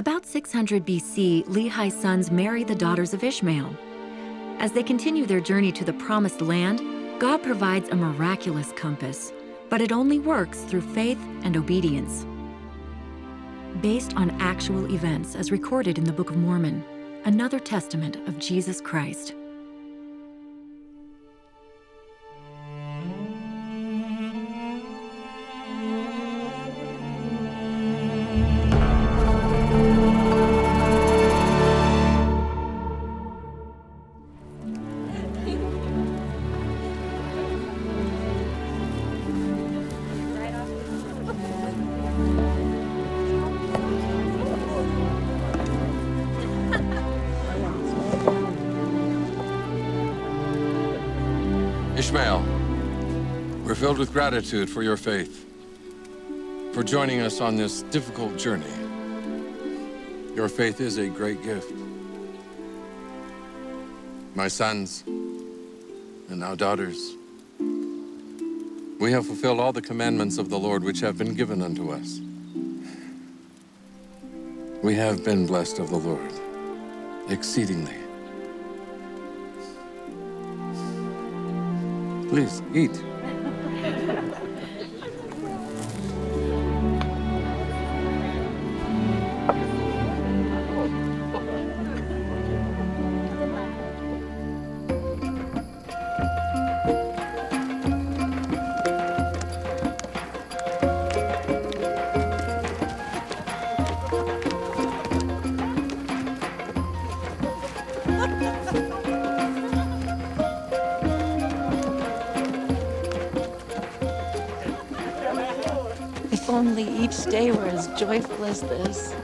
About 600 BC, Lehi's sons marry the daughters of Ishmael. As they continue their journey to the promised land, God provides a miraculous compass, but it only works through faith and obedience. Based on actual events as recorded in the Book of Mormon, another testament of Jesus Christ. Ishmael, we're filled with gratitude for your faith, for joining us on this difficult journey. Your faith is a great gift. My sons, and now daughters, we have fulfilled all the commandments of the Lord which have been given unto us. We have been blessed of the Lord exceedingly. Please, eat. If only each day were as joyful as this.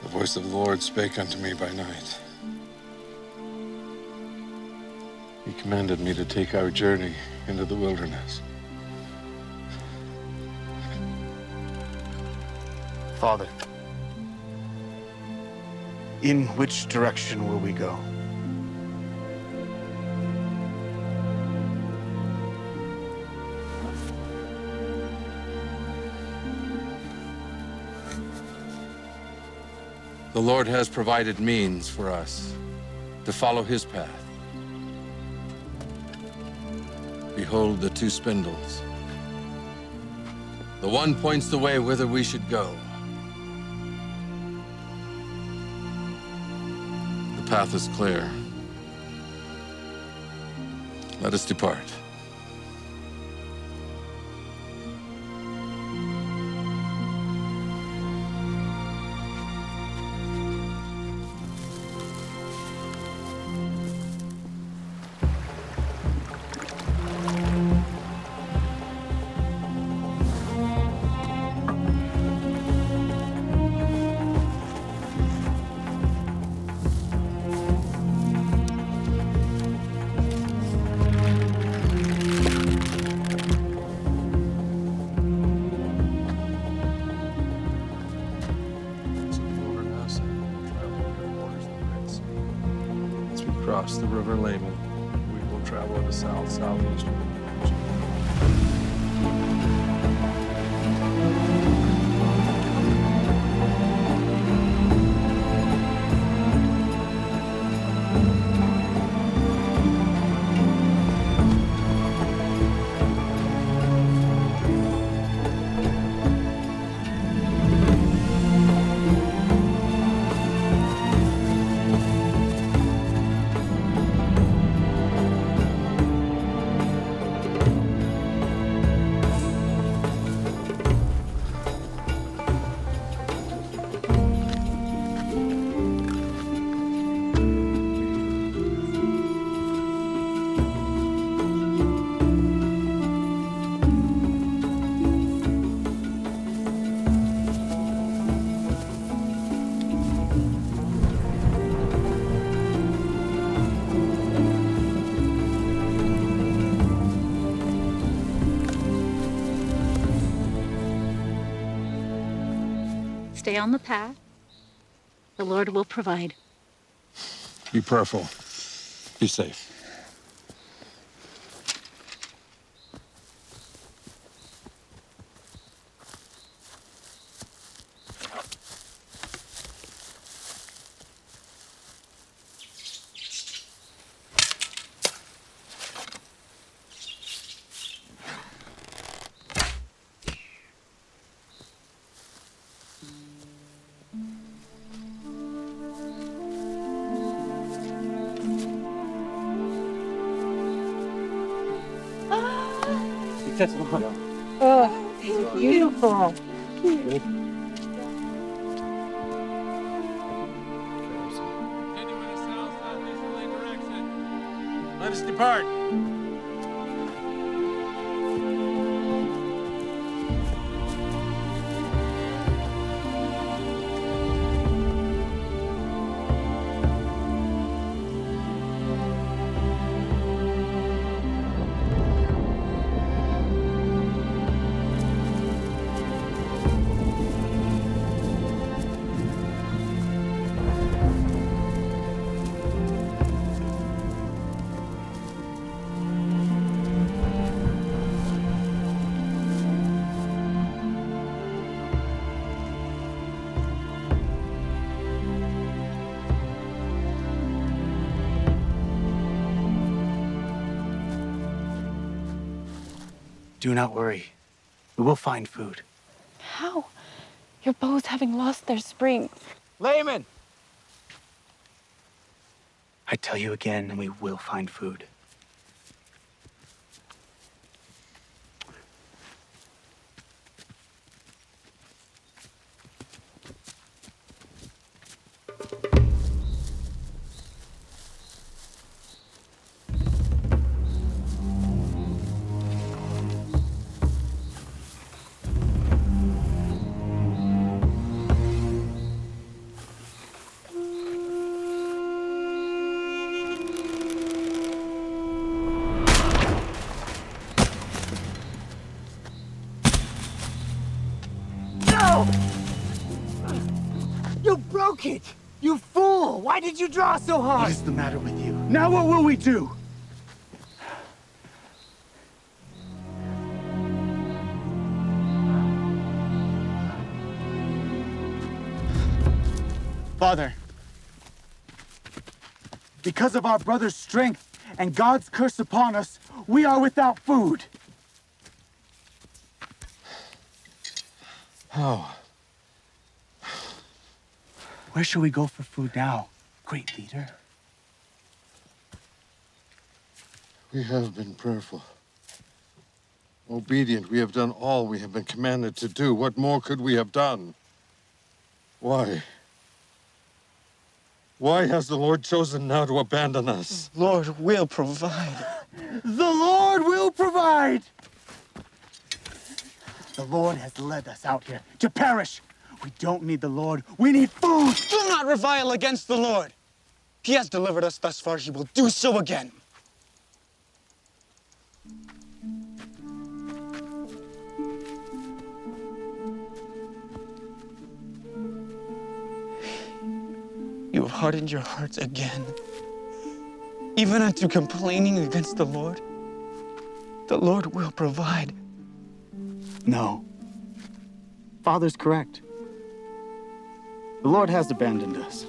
The voice of the Lord spake unto me by night. He commanded me to take our journey into the wilderness. Father, in which direction will we go? The Lord has provided means for us to follow his path. Behold the two spindles. The one points the way whither we should go. The path is clear. Let us depart. Cross the River Layman. We will travel in the southeast. stay on the path. The Lord will provide. Be prayerful. Be safe. Oh, it's beautiful. Continue in a south-southeasterly direction. Let us depart. Do not worry. We will find food. How? Your bows having lost their springs. Layman! I tell you again, we will find food. You broke it! You fool! Why did you draw so What hard? is the matter with you? Now what will we do? Father, because of our brother's strength and God's curse upon us, we are without food. How? Where shall we go for food now, great leader? We have been prayerful. Obedient, we have done all we have been commanded to do. What more could we have done? Why? Why has the Lord chosen now to abandon us? Lord will provide. The Lord will provide! The Lord has led us out here to perish. We don't need the Lord. We need food! Do not revile against the Lord. He has delivered us thus far. He will do so again. You have hardened your hearts again, even unto complaining against the Lord. The Lord will provide. No. Father's correct. The Lord has abandoned us.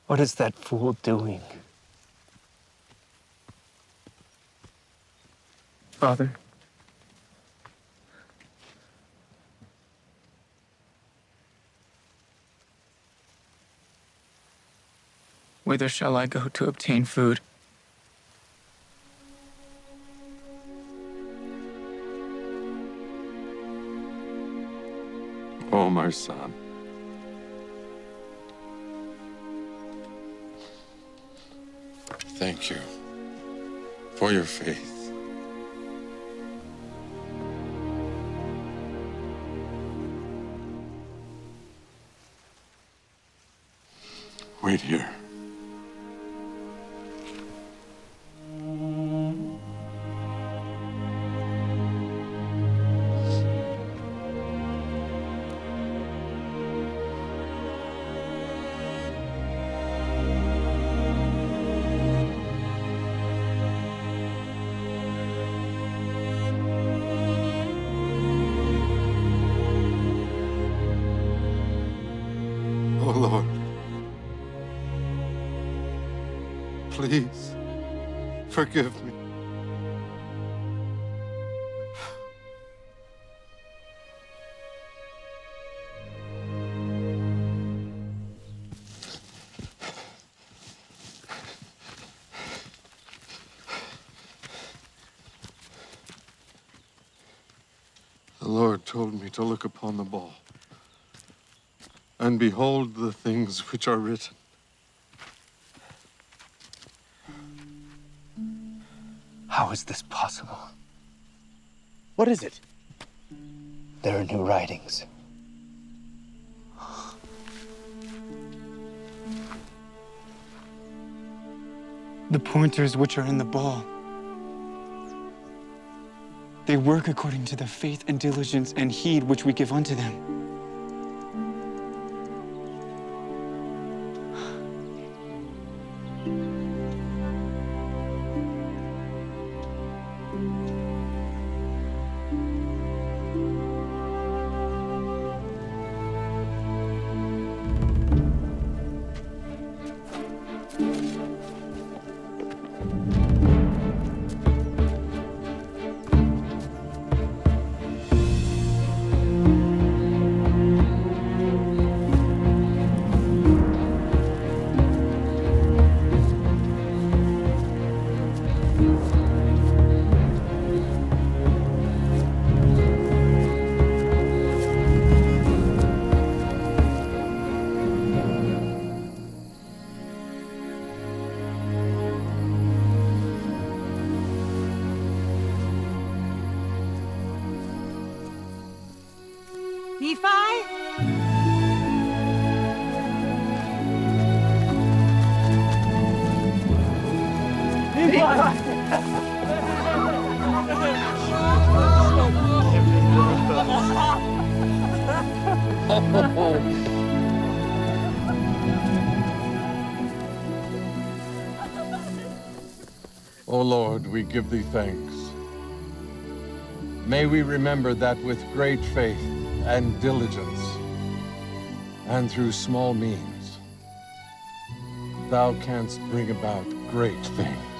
What is that fool doing? Father? Whither shall I go to obtain food? Oh, my son. Thank you for your faith. Wait here. Oh, Lord. Please, forgive me. The Lord told me to look upon the ball, and behold the things which are written. How is this possible? What is it? There are new writings. The pointers which are in the ball. They work according to the faith and diligence and heed which we give unto them. O Lord, we give thee thanks. May we remember that with great faith and diligence, and through small means, thou canst bring about great things.